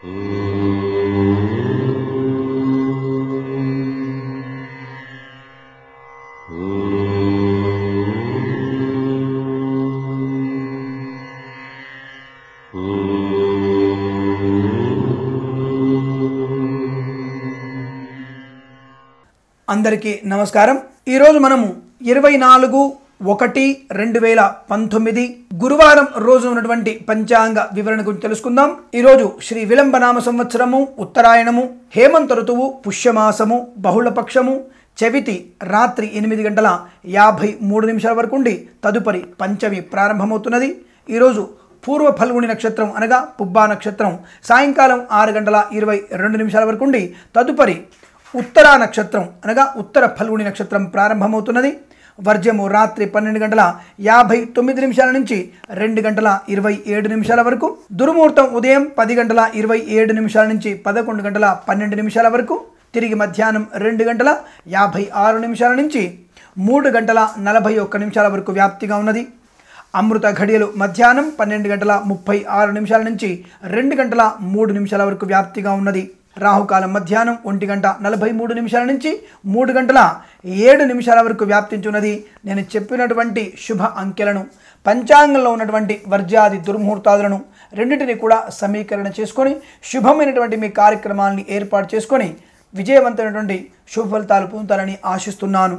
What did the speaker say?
అందరికీ నమస్కారం। ఈ రోజు మనము 24/1/2019 గురువారం రోజు ఉన్నటువంటి పంచాంగ వివరణ గురించి తెలుసుకుందాం। ఈ రోజు శ్రీ విలంబనామ సంవత్సరము, ఉత్తరాయణము, హేమంత ఋతువు, పుష్యమాసము, బహుళపక్షము, చవితి రాత్రి 8:53 వరకు ఉండి తదుపరి పంచమి ప్రారంభమవుతున్నది। ఈ రోజు పూర్వ ఫల్గుని నక్షత్రం అనగా పుబ్బా నక్షత్రం సాయంకాలం 6:22 వరకు ఉండి తదుపరి ఉత్తరా నక్షత్రం అనగా ఉత్తర ఫల్గుని నక్షత్రం ప్రారంభమవుతున్నది। వర్జము రాత్రి 12:59 నుంచి 2:27 వరకు, దుర్ముహూర్తం ఉదయం 10:27 నుంచి 11:12 వరకు, తిరిగి మధ్యాహ్నం 2:56 నుంచి 3:41 వరకు వ్యాప్తిగా ఉన్నది। అమృత ఘడియలు మధ్యాహ్నం 12:36 నుంచి 2:03 వరకు వ్యాప్తిగా ఉన్నది। రాహుకాలం మధ్యాహ్నం 1:43 నుంచి 3:07 వరకు వ్యాప్తించున్నది। నేను చెప్పినటువంటి శుభ అంకెలను, పంచాంగంలో ఉన్నటువంటి వర్జాది దుర్ముహూర్తాలను రెండింటిని కూడా సమీకరణ చేసుకొని శుభమైనటువంటి మీ కార్యక్రమాలని ఏర్పాటు చేసుకొని విజయవంతమైనటువంటి శుభ ఫలితాలు పొందుతారని ఆశిస్తున్నాను।